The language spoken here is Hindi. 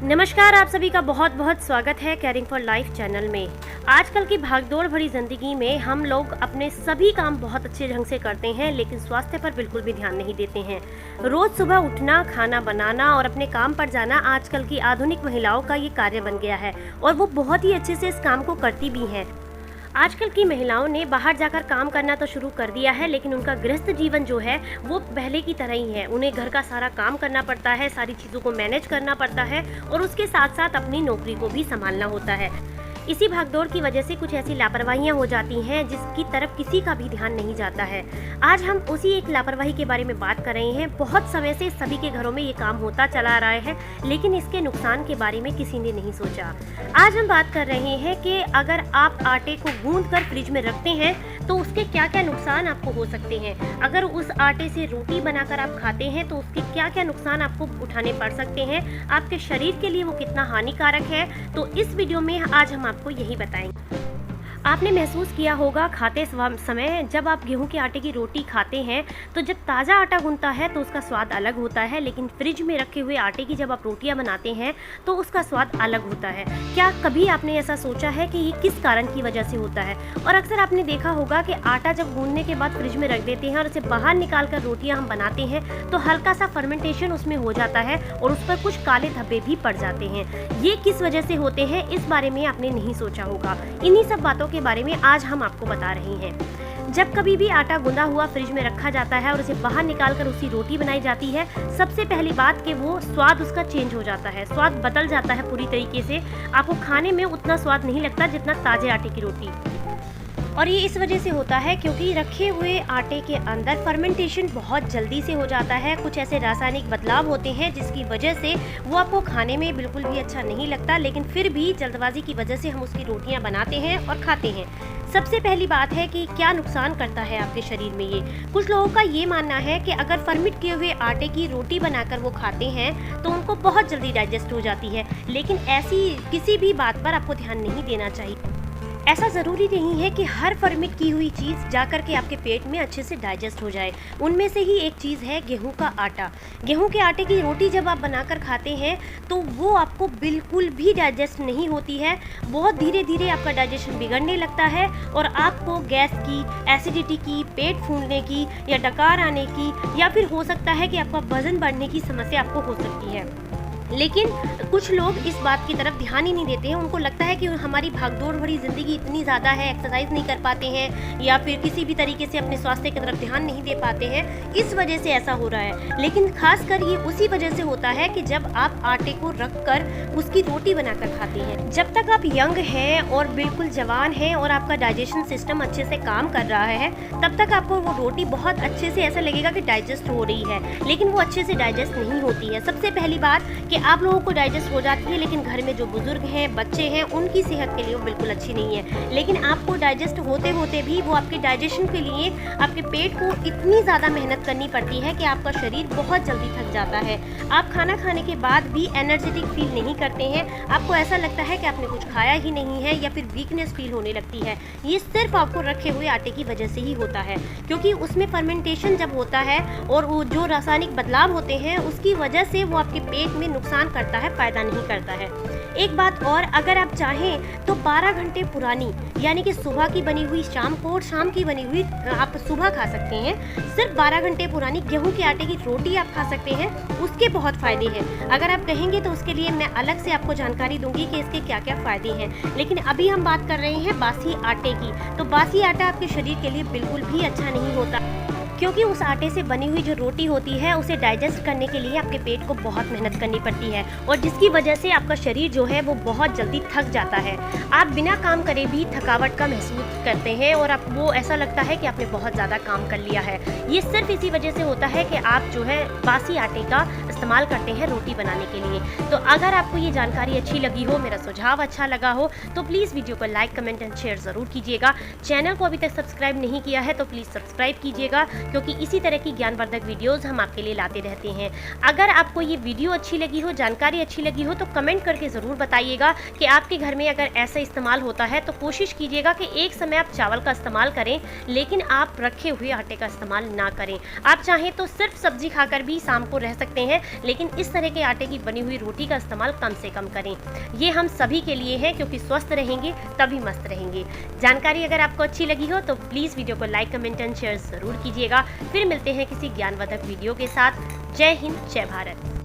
नमस्कार, आप सभी का बहुत बहुत स्वागत है केयरिंग फॉर लाइफ चैनल में। आजकल की भागदौड़ भरी जिंदगी में हम लोग अपने सभी काम बहुत अच्छे ढंग से करते हैं, लेकिन स्वास्थ्य पर बिल्कुल भी ध्यान नहीं देते हैं। रोज सुबह उठना, खाना बनाना और अपने काम पर जाना आजकल की आधुनिक महिलाओं का ये कार्य बन गया है और वो बहुत ही अच्छे से इस काम को करती भी हैं। आजकल की महिलाओं ने बाहर जाकर काम करना तो शुरू कर दिया है, लेकिन उनका गृहस्थ जीवन जो है वो पहले की तरह ही है। उन्हें घर का सारा काम करना पड़ता है, सारी चीज़ों को मैनेज करना पड़ता है और उसके साथ साथ अपनी नौकरी को भी संभालना होता है। इसी भागदौड़ की वजह से कुछ ऐसी लापरवाहियां हो जाती हैं जिसकी तरफ किसी का भी ध्यान नहीं जाता है। आज हम उसी एक लापरवाही के बारे में बात कर रहे हैं। बहुत समय से सभी के घरों में ये काम होता चला आ रहा है, लेकिन इसके नुकसान के बारे में किसी ने नहीं सोचा। आज हम बात कर रहे हैं कि अगर आप आटे को गूंद कर फ्रिज में रखते हैं तो उसके क्या क्या नुकसान आपको हो सकते हैं। अगर उस आटे से रोटी बनाकर आप खाते हैं तो उसके क्या क्या नुकसान आपको उठाने पड़ सकते हैं, आपके शरीर के लिए वो कितना हानिकारक है। तो इस वीडियो में आज हम आपको यही बताएंगे। आपने महसूस किया होगा खाते समय, जब आप गेहूं के आटे की रोटी खाते हैं तो जब ताज़ा आटा गूंथता है तो उसका स्वाद अलग होता है, लेकिन फ्रिज में रखे हुए आटे की जब आप रोटियां बनाते हैं तो उसका स्वाद अलग होता है। क्या कभी आपने ऐसा सोचा है कि ये किस कारण की वजह से होता है? और अक्सर आपने देखा होगा कि आटा जब गूंथने के बाद फ्रिज में रख देते हैं और उसे बाहर निकाल कर रोटियाँ हम बनाते हैं तो हल्का सा फर्मेंटेशन उसमें हो जाता है और उस पर कुछ काले धब्बे भी पड़ जाते हैं। ये किस वजह से होते हैं, इस बारे में आपने नहीं सोचा होगा। इन्हीं सब बातों के बारे में आज हम आपको बता रहे हैं। जब कभी भी आटा गूंदा हुआ फ्रिज में रखा जाता है और उसे बाहर निकालकर उसकी रोटी बनाई जाती है, सबसे पहली बात कि वो स्वाद उसका चेंज हो जाता है, स्वाद बदल जाता है पूरी तरीके से। आपको खाने में उतना स्वाद नहीं लगता जितना ताजे आटे की रोटी। और ये इस वजह से होता है क्योंकि रखे हुए आटे के अंदर फर्मेंटेशन बहुत जल्दी से हो जाता है। कुछ ऐसे रासायनिक बदलाव होते हैं जिसकी वजह से वो आपको खाने में बिल्कुल भी अच्छा नहीं लगता, लेकिन फिर भी जल्दबाजी की वजह से हम उसकी रोटियां बनाते हैं और खाते हैं। सबसे पहली बात है कि क्या नुकसान करता है आपके शरीर में ये। कुछ लोगों का ये मानना है कि अगर फर्मेंट किए हुए आटे की रोटी बनाकर वो खाते हैं तो उनको बहुत जल्दी डाइजेस्ट हो जाती है, लेकिन ऐसी किसी भी बात पर आपको ध्यान नहीं देना चाहिए। ऐसा ज़रूरी नहीं है कि हर फर्मेंट की हुई चीज़ जाकर के आपके पेट में अच्छे से डाइजेस्ट हो जाए। उनमें से ही एक चीज़ है गेहूं का आटा। गेहूं के आटे की रोटी जब आप बनाकर खाते हैं तो वो आपको बिल्कुल भी डाइजेस्ट नहीं होती है। बहुत धीरे धीरे आपका डाइजेशन बिगड़ने लगता है और आपको गैस की, एसिडिटी की, पेट फूलने की या डकार आने की, या फिर हो सकता है कि आपका वज़न बढ़ने की समस्या आपको हो सकती है। लेकिन कुछ लोग इस बात की तरफ ध्यान ही नहीं देते हैं। उनको लगता है कि हमारी भागदौड़ भरी ज़िंदगी इतनी ज़्यादा है, एक्सरसाइज नहीं कर पाते हैं या फिर किसी भी तरीके से अपने स्वास्थ्य की तरफ ध्यान नहीं दे पाते हैं, इस वजह से ऐसा हो रहा है। लेकिन खासकर ये उसी वजह से होता है कि जब आप आटे को रख कर उसकी रोटी बनाकर खाते हैं। जब तक आप यंग हैं और बिल्कुल जवान हैं और आपका डाइजेशन सिस्टम अच्छे से काम कर रहा है, तब तक आपको वो रोटी बहुत अच्छे से ऐसा लगेगा कि डाइजेस्ट हो रही है, लेकिन वो अच्छे से डाइजेस्ट नहीं होती है। सबसे पहली बात कि आप लोगों को डाइजेस्ट हो जाती है, लेकिन घर में जो बुजुर्ग हैं, बच्चे हैं, उनकी सेहत के लिए वो बिल्कुल अच्छी नहीं है। लेकिन आपको डाइजेस्ट होते होते भी वो आपके डाइजेशन के लिए आपके पेट को इतनी ज़्यादा मेहनत करनी पड़ती है कि आपका शरीर बहुत जल्दी थक जाता है। आप खाना खाने के बाद भी एनर्जेटिक फील नहीं करते हैं। आपको ऐसा लगता है कि आपने कुछ खाया ही नहीं है या फिर वीकनेस फील होने लगती है। ये सिर्फ आपको रखे हुए आटे की वजह से ही होता है, क्योंकि उसमें फर्मेंटेशन जब होता है और वो जो रासायनिक बदलाव होते हैं उसकी वजह से वो आपके पेट में नुकसान करता है, फायदा नहीं करता है। एक बात और, अगर आप चाहें तो 12 घंटे पुरानी, यानी कि सुबह की बनी हुई शाम को और शाम की बनी हुई आप सुबह खा सकते हैं। सिर्फ 12 घंटे पुरानी गेहूं के आटे की रोटी आप खा सकते हैं, उसके बहुत फ़ायदे हैं। अगर आप कहेंगे तो उसके लिए मैं अलग से आपको जानकारी दूंगी कि इसके क्या क्या फ़ायदे हैं। लेकिन अभी हम बात कर रहे हैं बासी आटे की। तो बासी आटा आपके शरीर के लिए बिल्कुल भी अच्छा नहीं होता, क्योंकि उस आटे से बनी हुई जो रोटी होती है उसे डाइजेस्ट करने के लिए आपके पेट को बहुत मेहनत करनी पड़ती है और जिसकी वजह से आपका शरीर जो है वो बहुत जल्दी थक जाता है। आप बिना काम करे भी थकावट का महसूस करते हैं और आप वो ऐसा लगता है कि आपने बहुत ज़्यादा काम कर लिया है। ये सिर्फ इसी वजह से होता है कि आप जो है बासी आटे का इस्तेमाल करते हैं रोटी बनाने के लिए। तो अगर आपको ये जानकारी अच्छी लगी हो, मेरा सुझाव अच्छा लगा हो, तो प्लीज़ वीडियो को लाइक, कमेंट एंड शेयर ज़रूर कीजिएगा। चैनल को अभी तक सब्सक्राइब नहीं किया है तो प्लीज़ सब्सक्राइब कीजिएगा। क्योंकि इसी तरह की ज्ञानवर्धक वीडियोज़ हम आपके लिए लाते रहते हैं। अगर आपको ये वीडियो अच्छी लगी हो, जानकारी अच्छी लगी हो, तो कमेंट करके ज़रूर बताइएगा कि आपके घर में अगर ऐसा इस्तेमाल होता है तो कोशिश कीजिएगा कि एक समय आप चावल का इस्तेमाल करें, लेकिन आप रखे हुए आटे का इस्तेमाल ना करें। आप चाहें तो सिर्फ सब्जी खाकर भी शाम को रह सकते हैं, लेकिन इस तरह के आटे की बनी हुई रोटी का इस्तेमाल कम से कम करें। ये हम सभी के लिए है, क्योंकि स्वस्थ रहेंगे तभी मस्त रहेंगे। जानकारी अगर आपको अच्छी लगी हो तो प्लीज़ वीडियो को लाइक, कमेंट एंड शेयर ज़रूर कीजिएगा। फिर मिलते हैं किसी ज्ञानवर्धक वीडियो के साथ। जय हिंद, जय भारत।